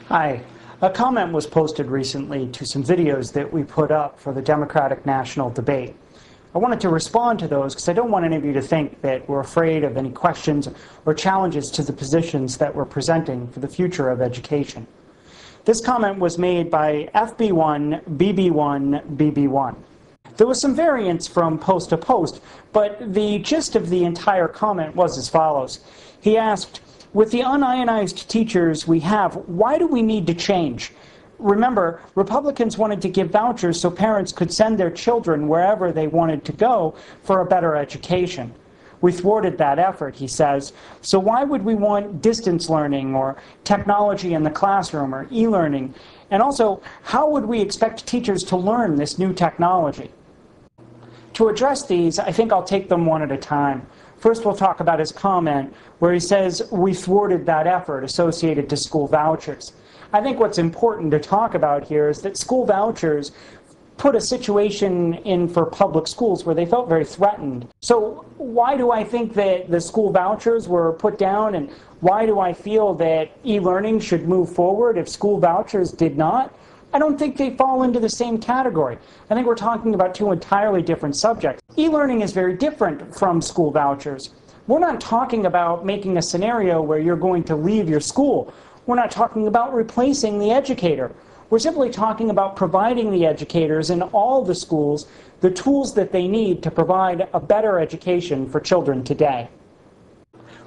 Hi. A comment was posted recently to some videos that we put up for the Democratic National Debate. I wanted to respond to those because I don't want any of you to think that we're afraid of any questions or challenges to the positions that we're presenting for the future of education. This comment was made by FB1BB1BB1. There was some variance from post to post, but the gist of the entire comment was as follows. He asked, with the unionized teachers we have, why do we need to change? Remember, Republicans wanted to give vouchers so parents could send their children wherever they wanted to go for a better education. We thwarted that effort, he says, so why would we want distance learning or technology in the classroom or e-learning? And also, how would we expect teachers to learn this new technology? To address these, I think I'll take them one at a time. First, we'll talk about his comment where he says we thwarted that effort associated to school vouchers. I think what's important to talk about here is that school vouchers put a situation in for public schools where they felt very threatened. So why do I think that the school vouchers were put down, and why do I feel that e-learning should move forward if school vouchers did not? I don't think they fall into the same category. I think we're talking about two entirely different subjects. E-learning is very different from school vouchers. We're not talking about making a scenario where you're going to leave your school. We're not talking about replacing the educator. We're simply talking about providing the educators in all the schools the tools that they need to provide a better education for children today.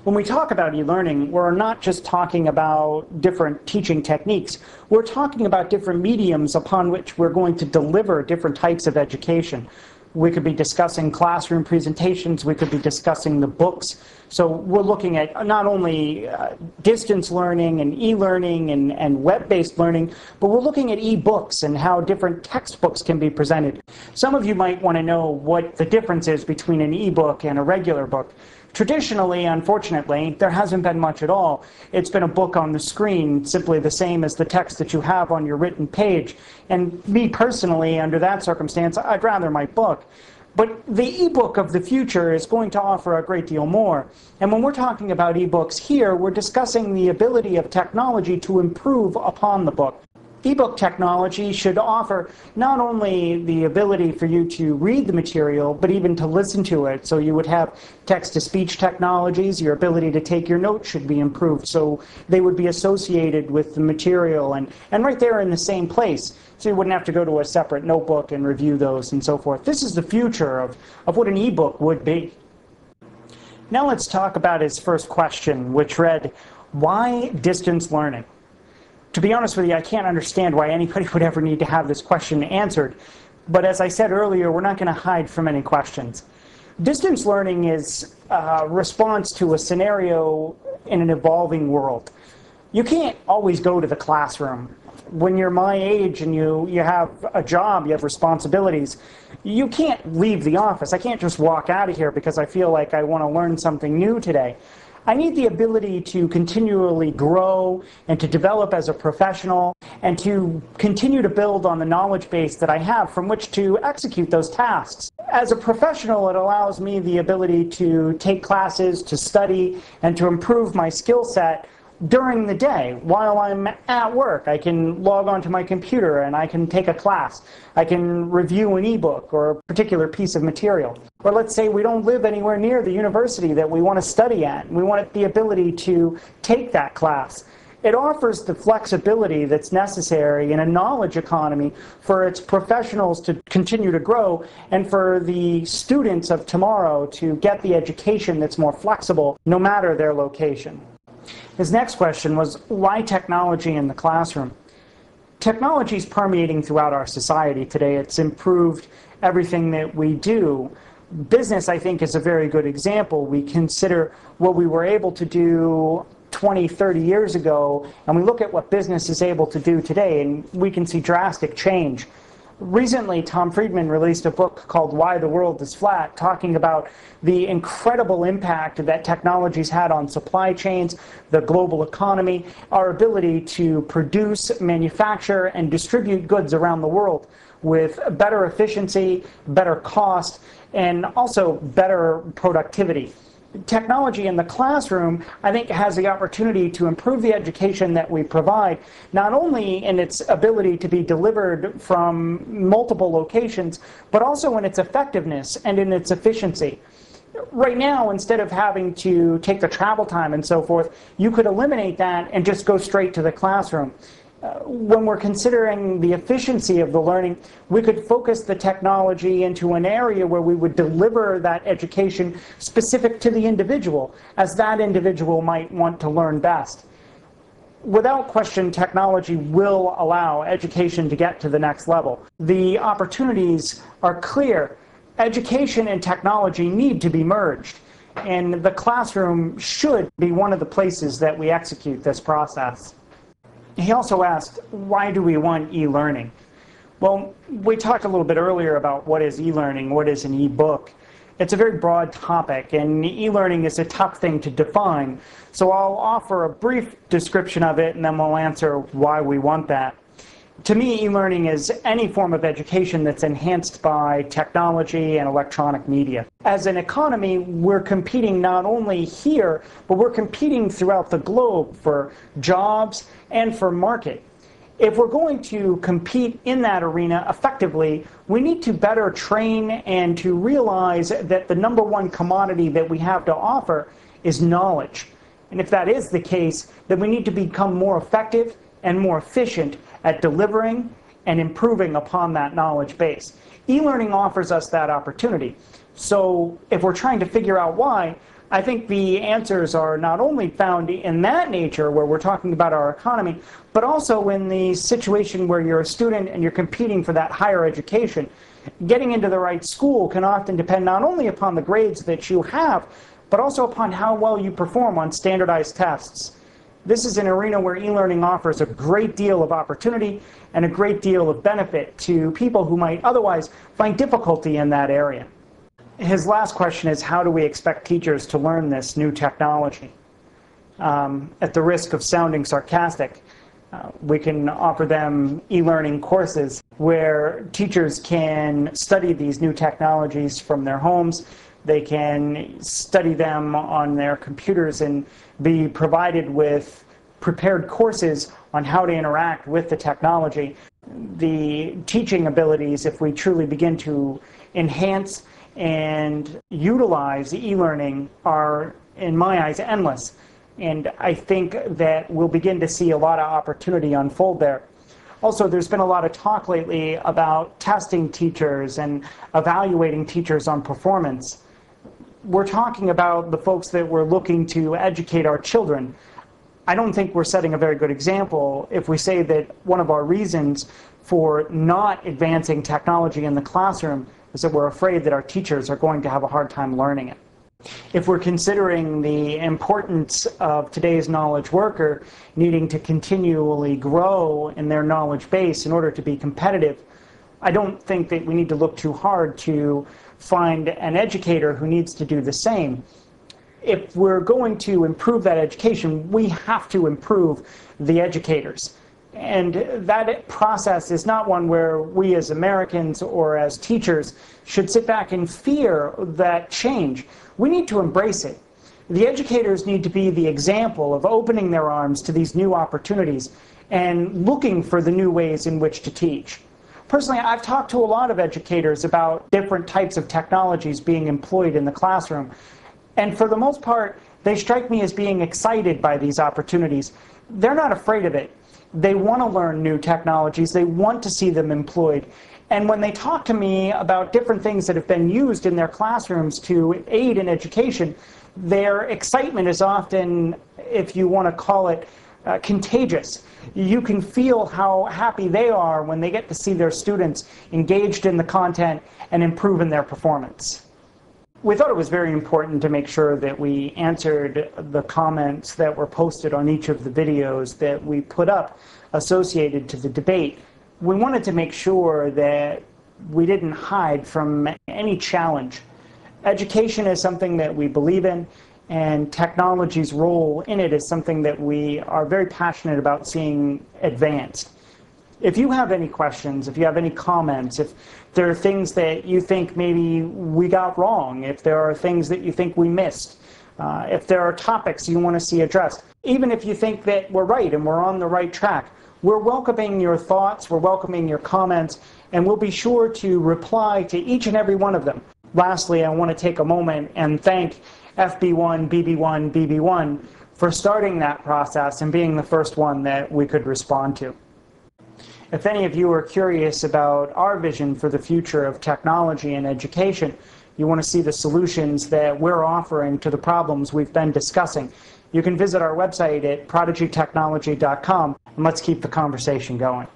When we talk about e-learning, we're not just talking about different teaching techniques. We're talking about different mediums upon which we're going to deliver different types of education. We could be discussing classroom presentations, we could be discussing the books. So we're looking at not only distance learning and e-learning and web-based learning, but we're looking at e-books and how different textbooks can be presented. Some of you might want to know what the difference is between an e-book and a regular book. Traditionally, unfortunately, there hasn't been much at all. It's been a book on the screen, simply the same as the text that you have on your written page. And me personally, under that circumstance, I'd rather my book. But the e-book of the future is going to offer a great deal more. And when we're talking about e-books here, we're discussing the ability of technology to improve upon the book. E-book technology should offer not only the ability for you to read the material, but even to listen to it. So you would have text-to-speech technologies. Your ability to take your notes should be improved. So they would be associated with the material and right there in the same place. So you wouldn't have to go to a separate notebook and review those and so forth. This is the future of what an e-book would be. Now let's talk about his first question, which read, why distance learning? To be honest with you, I can't understand why anybody would ever need to have this question answered. But as I said earlier, we're not going to hide from any questions. Distance learning is a response to a scenario in an evolving world. You can't always go to the classroom. When you're my age and you have a job, you have responsibilities, you can't leave the office. I can't just walk out of here because I feel like I want to learn something new today. I need the ability to continually grow and to develop as a professional and to continue to build on the knowledge base that I have from which to execute those tasks. As a professional, it allows me the ability to take classes, to study, and to improve my skill set during the day. While I'm at work, I can log onto my computer and I can take a class. I can review an ebook or a particular piece of material. Or let's say we don't live anywhere near the university that we want to study at. We want the ability to take that class. It offers the flexibility that's necessary in a knowledge economy for its professionals to continue to grow and for the students of tomorrow to get the education that's more flexible no matter their location. His next question was, why technology in the classroom? Technology is permeating throughout our society today. It's improved everything that we do. Business, I think, is a very good example. We consider what we were able to do 20, 30 years ago, and we look at what business is able to do today, and we can see drastic change. Recently, Tom Friedman released a book called Why the World is Flat, talking about the incredible impact that technology's had on supply chains, the global economy, our ability to produce, manufacture, and distribute goods around the world with better efficiency, better cost, and also better productivity. Technology in the classroom, I think, has the opportunity to improve the education that we provide, not only in its ability to be delivered from multiple locations, but also in its effectiveness and in its efficiency. Right now, instead of having to take the travel time and so forth, you could eliminate that and just go straight to the classroom. When we're considering the efficiency of the learning, we could focus the technology into an area where we would deliver that education specific to the individual, as that individual might want to learn best. Without question, technology will allow education to get to the next level. The opportunities are clear. Education and technology need to be merged, and the classroom should be one of the places that we execute this process. He also asked, why do we want e-learning? Well, we talked a little bit earlier about what is e-learning, what is an e-book. It's a very broad topic, and e-learning is a tough thing to define. So I'll offer a brief description of it, and then we'll answer why we want that. To me, e-learning is any form of education that's enhanced by technology and electronic media. As an economy, we're competing not only here, but we're competing throughout the globe for jobs and for market. If we're going to compete in that arena effectively, we need to better train and to realize that the number one commodity that we have to offer is knowledge. And if that is the case, then we need to become more effective and more efficient at delivering and improving upon that knowledge base. E-learning offers us that opportunity. So if we're trying to figure out why, I think the answers are not only found in that nature where we're talking about our economy, but also in the situation where you're a student and you're competing for that higher education. Getting into the right school can often depend not only upon the grades that you have, but also upon how well you perform on standardized tests. This is an arena where e-learning offers a great deal of opportunity and a great deal of benefit to people who might otherwise find difficulty in that area. His last question is, how do we expect teachers to learn this new technology? At the risk of sounding sarcastic, we can offer them e-learning courses where teachers can study these new technologies from their homes. They can study them on their computers and be provided with prepared courses on how to interact with the technology. The teaching abilities, if we truly begin to enhance and utilize e-learning, are, in my eyes, endless. And I think that we'll begin to see a lot of opportunity unfold there. Also, there's been a lot of talk lately about testing teachers and evaluating teachers on performance. We're talking about the folks that we're looking to educate our children. I don't think we're setting a very good example if we say that one of our reasons for not advancing technology in the classroom is that we're afraid that our teachers are going to have a hard time learning it. If we're considering the importance of today's knowledge worker needing to continually grow in their knowledge base in order to be competitive, I don't think that we need to look too hard to find an educator who needs to do the same. If we're going to improve that education, we have to improve the educators. And that process is not one where we as Americans or as teachers should sit back and fear that change. We need to embrace it. The educators need to be the example of opening their arms to these new opportunities and looking for the new ways in which to teach. Personally, I've talked to a lot of educators about different types of technologies being employed in the classroom. And for the most part, they strike me as being excited by these opportunities. They're not afraid of it. They want to learn new technologies. They want to see them employed. And when they talk to me about different things that have been used in their classrooms to aid in education, their excitement is often, if you want to call it, contagious. You can feel how happy they are when they get to see their students engaged in the content and improve in their performance. We thought it was very important to make sure that we answered the comments that were posted on each of the videos that we put up associated to the debate. We wanted to make sure that we didn't hide from any challenge. Education is something that we believe in, and technology's role in it is something that we are very passionate about seeing advanced. If you have any questions, if you have any comments, if there are things that you think maybe we got wrong, if there are things that you think we missed, If there are topics you want to see addressed, even if you think that we're right and we're on the right track, we're welcoming your thoughts, we're welcoming your comments, and we'll be sure to reply to each and every one of them. Lastly, I want to take a moment and thank FB1BB1BB1 for starting that process and being the first one that we could respond to. If any of you are curious about our vision for the future of technology and education, you want to see the solutions that we're offering to the problems we've been discussing, you can visit our website at prodigytechnology.com, and let's keep the conversation going.